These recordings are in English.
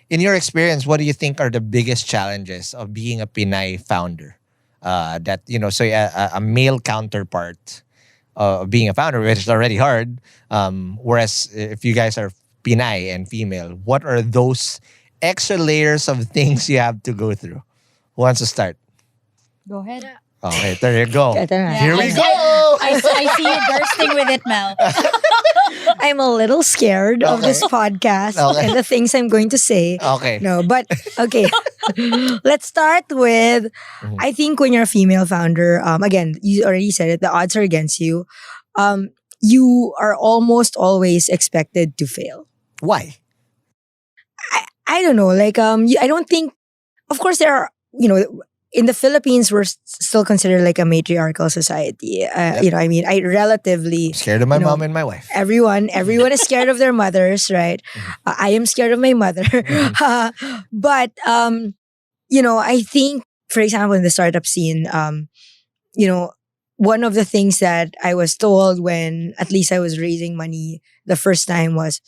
in your experience, what do you think are the biggest challenges of being a Pinay founder? That so a male counterpart of being a founder, which is already hard. Whereas if you guys are Pinay and female, what are those extra layers of things you have to go through? Who wants to start? Go ahead. Okay, there you go. Ito na. Here we I, go. I see you bursting with it, Mel. I'm a little scared of this podcast Okay. and the things I'm going to say. Okay. No, but okay. Let's start with I think when you're a female founder, again, you already said it, the odds are against you. You are almost always expected to fail. Why? I don't know. Like, I don't think, of course, there are, in the Philippines, we're still considered like a matriarchal society. I mean, I relatively Scared of my mom and my wife. everyone is scared of their mothers, right? I am scared of my mother. But I think, for example, in the startup scene, one of the things that I was told when at least I was raising money the first time was,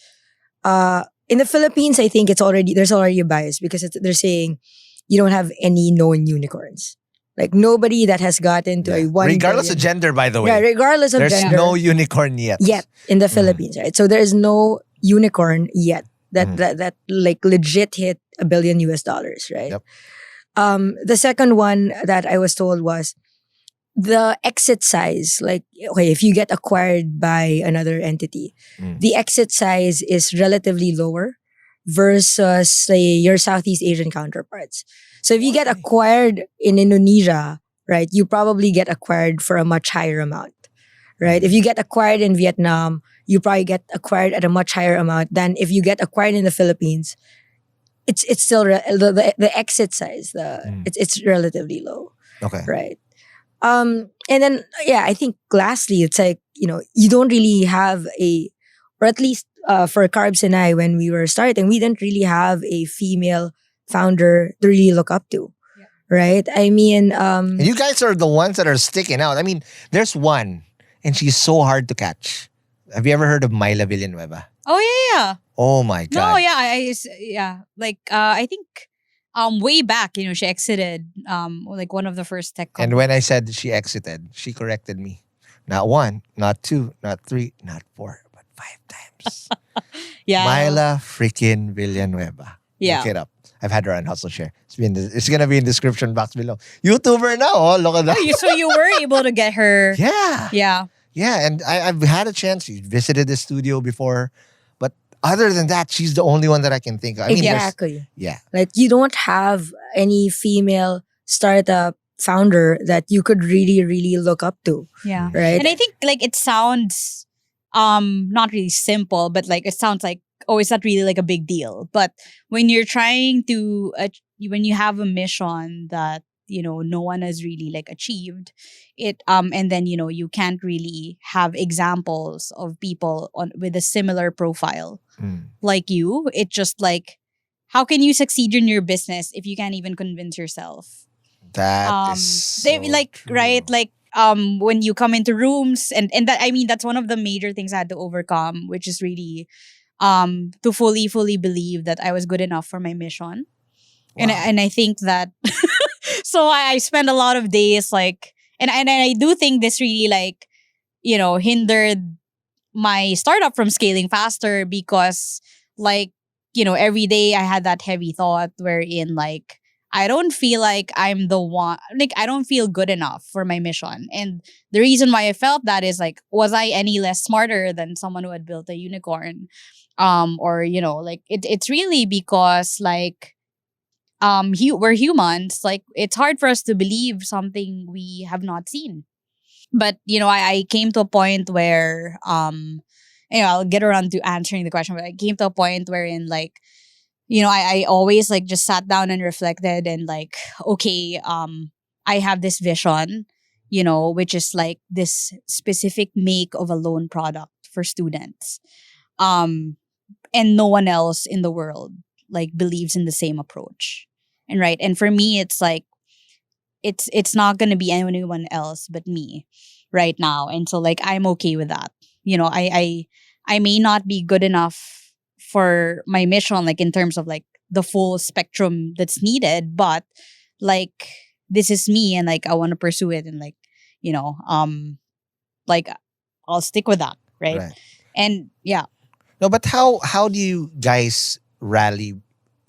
in the Philippines, I think there's already a bias because they're saying you don't have any known unicorns. Like nobody that has gotten to a 1 Regardless of billion. gender, by the way. Yeah, regardless of There's gender. no unicorn yet. Yet in the Philippines, right? So there is no unicorn yet that like legit hit $1 billion US, right? Yep. The second one that I was told was the exit size. Like, okay, if you get acquired by another entity, the exit size is relatively lower versus, say, your Southeast Asian counterparts. So if you get acquired in Indonesia, right, you probably get acquired for a much higher amount, right? If you get acquired in Vietnam, you probably get acquired at a much higher amount than if you get acquired in the Philippines. It's still the exit size. It's relatively low, Okay. right? And then I think lastly, it's like you don't really have or at least for Carbs and I, when we were starting, we didn't really have a female founder to really look up to, right? I mean, And you guys are the ones that are sticking out. I mean, there's one, and she's so hard to catch. Have you ever heard of Myla Villanueva? Oh yeah. Oh my God. No, yeah, I think way back, she exited like one of the first tech And companies. when I said she exited, she corrected me. Not one, not two, not three, not four, but 5 times. Yeah. Myla freaking Villanueva. Yeah. Look it up. I've had her on Hustleshare. It's gonna be in the description box below. YouTuber now. Oh, look at that. So you were able to get her. Yeah. Yeah. Yeah, and I've had a chance. She visited the studio before. But other than that, she's the only one that I can think of. I mean, there's- exactly. yeah. Like you don't have any female startup founder that you could really, really look up to, Yeah. right? And I think like it sounds not really simple, but like it sounds like, oh, it's not really like a big deal. But when you're trying to when you have a mission that no one has really like achieved it, and then you can't really have examples of people with a similar profile like you. It just like, how can you succeed in your business if you can't even convince yourself? That is They so like true. right, like when you come into rooms, and that, I mean, that's one of the major things I had to overcome, which is really to fully believe that I was good enough for my mission. Wow. And I think that so I spend a lot of days like, and I do think this really like hindered my startup from scaling faster, because like every day I had that heavy thought wherein like I don't feel like I'm the one, like I don't feel good enough for my mission. And the reason why I felt that is like, was I any less smarter than someone who had built a unicorn? Or like it's really because like we're humans, like it's hard for us to believe something we have not seen. But I came to a point where I'll get around to answering the question, but I came to a point wherein like I always like just sat down and reflected and like, okay, I have this vision, which is like this specific make of a loan product for students. And no one else in the world like believes in the same approach. And for me, it's like, it's not going to be anyone else but me right now. And so like, I'm okay with that. I may not be good enough for my mission, like in terms of like the full spectrum that's needed, but like this is me and like I want to pursue it and like, you know, like I'll stick with that, right? Right. And yeah. No, but how do you guys rally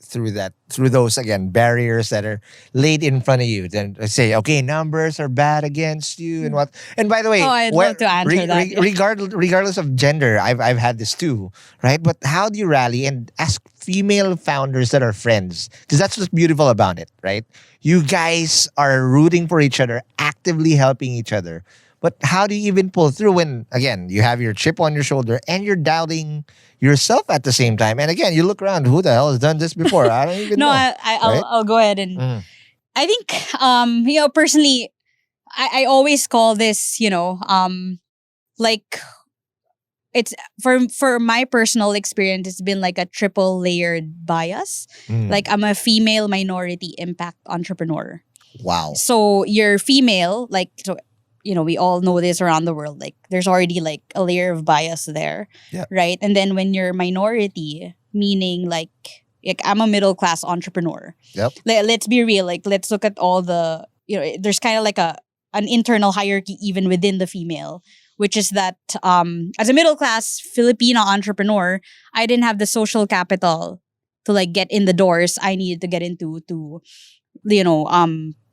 through that, through those again barriers that are laid in front of you? Then say, okay, numbers are bad against you, and what? And by the way, Oh, I'd love to answer that. Yeah. regardless of gender, I've had this too, right? But how do you rally and ask female founders that are friends? Because that's what's beautiful about it, right? You guys are rooting for each other, actively helping each other. But how do you even pull through when, again, you have your chip on your shoulder and you're doubting yourself at the same time? And again, you look around, who the hell has done this before? I don't even No, know. I'll Right? I'll go ahead and Mm. I think you know, personally, I always call this, you know, like it's for my personal experience, it's been like a triple layered bias. Mm. Like I'm a female minority impact entrepreneur. Wow. So you're female, like so you know, we all know this around the world. Like there's already like a layer of bias there. Yeah. Right. And then when you're minority, meaning like I'm a middle class entrepreneur. Yep. Let's be real. Like let's look at all the, you know, there's kind of like an internal hierarchy even within the female, which is that as a middle class Filipino entrepreneur, I didn't have the social capital to like get in the doors I needed to get into to, you know,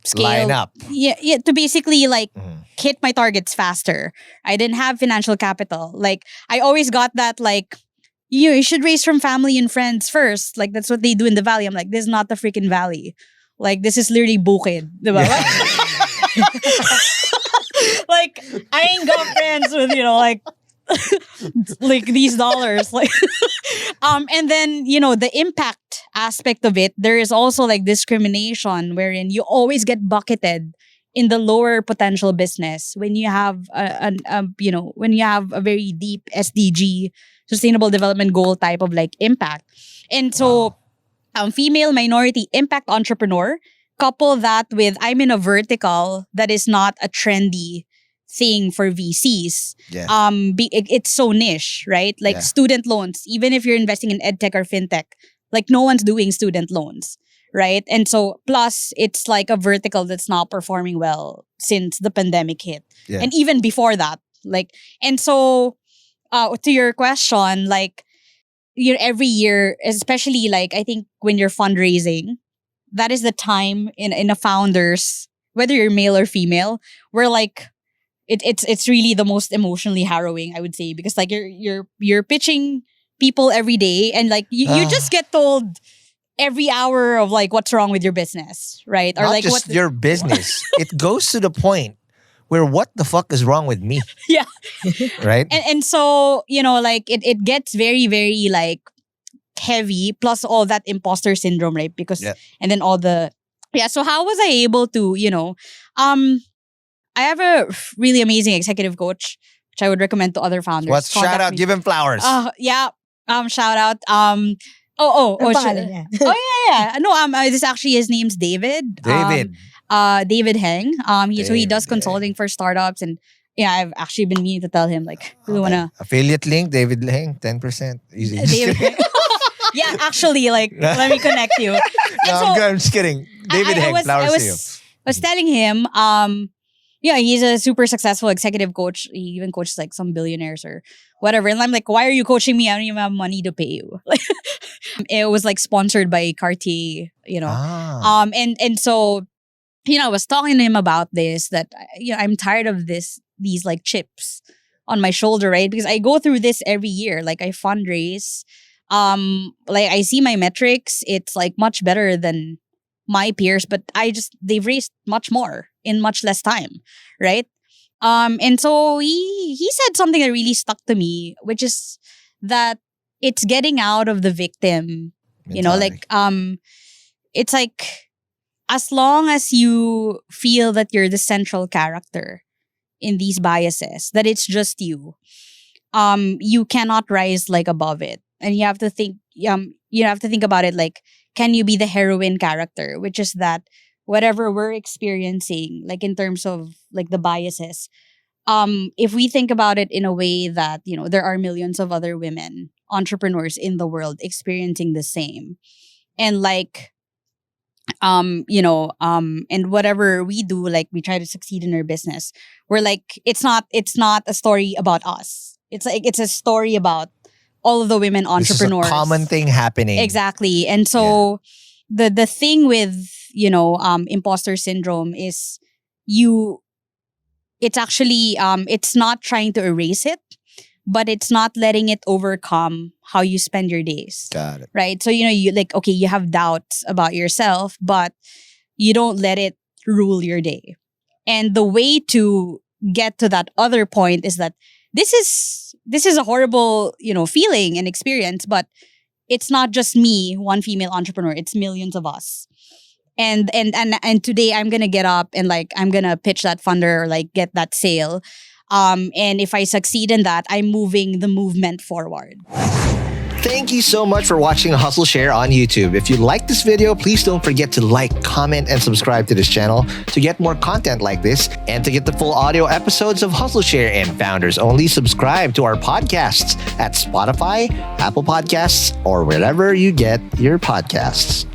scale. Line up. Yeah, to basically like Mhm. hit my targets faster. I didn't have financial capital. Like I always got that like you should raise from family and friends first. Like that's what they do in the valley. I'm like, this is not the freaking valley. Like this is literally bukid. Diba? Like I ain't got friends with, you know, like like these dollars. Like and then, you know, the impact aspect of it, there is also like discrimination wherein you always get bucketed in the lower potential business when you have you know, when you have a very deep SDG, sustainable development goal type of like impact. And so female minority impact entrepreneur, couple that with I'm in a vertical that is not a trendy thing for VCs. Yeah. It's so niche, right? Like Yeah. student loans, even if you're investing in edtech or fintech, like no one's doing student loans, right? And so plus it's like a vertical that's not performing well since the pandemic hit. Yeah. And even before that, like, and so to your question, like, you know, every year, especially like I think when you're fundraising, that is the time in a founder's, whether you're male or female, where like it's really the most emotionally harrowing, I would say, because like you're pitching people every day and like you just get told every hour of like what's wrong with your business, right? Or Not like just what your business. It goes to the point where what the fuck is wrong with me? Yeah. Right? and so, you know, like it gets very, very like heavy, plus all that imposter syndrome, right? Because Yeah. and then all the so how was I able to, you know, I have a really amazing executive coach, which I would recommend to other founders. What? Shout Contact out, me. give him flowers. Yeah. Shout out. Ang pangalan niya. Yeah. No, this actually his name's David. David. David Heng. So he does David consulting for startups, and yeah, I've actually been meaning to tell him like, we wanna Affiliate link, David Lang, 10%. Easy. David. Yeah, actually, like let me connect you. And No, so, I'm just kidding. David Heng, flowers to you. I was telling him, yeah, he's a super successful executive coach. He even coaches like some billionaires or whatever. And I'm like, why are you coaching me? I don't even have money to pay you. Like, it was like sponsored by Cartier, you know. And so, you know, I was talking to him about this, that you know, I'm tired of these like chips on my shoulder, right? Because I go through this every year. Like I fundraise. Like I see my metrics, it's like much better than my peers, but they've raised much more in much less time, right? And so he said something that really stuck to me, which is that it's getting out of the victim, you know, like it's like as long as you feel that you're the central character in these biases, that it's just you, you cannot rise like above it. And you have to think about it like, can you be the heroine character, which is that whatever we're experiencing, like in terms of like the biases, if we think about it in a way that, you know, there are millions of other women entrepreneurs in the world experiencing the same, and like and whatever we do, like we try to succeed in our business, we're like, it's not a story about us. It's like it's a story about all of the women This is entrepreneurs. a common thing happening. Exactly. And so the thing with, imposter syndrome is it's actually it's not trying to erase it, but it's not letting it overcome how you spend your days. Got it. Right? So you like, okay, you have doubts about yourself, but you don't let it rule your day. And the way to get to that other point is that this is a horrible, feeling and experience, but it's not just me, one female entrepreneur, it's millions of us. And today I'm gonna get up and like I'm gonna pitch that funder or like get that sale. And if I succeed in that, I'm moving the movement forward. Thank you so much for watching Hustleshare on YouTube. If you like this video, please don't forget to like, comment, and subscribe to this channel to get more content like this. And to get the full audio episodes of Hustleshare and Founders Only, subscribe to our podcasts at Spotify, Apple Podcasts, or wherever you get your podcasts.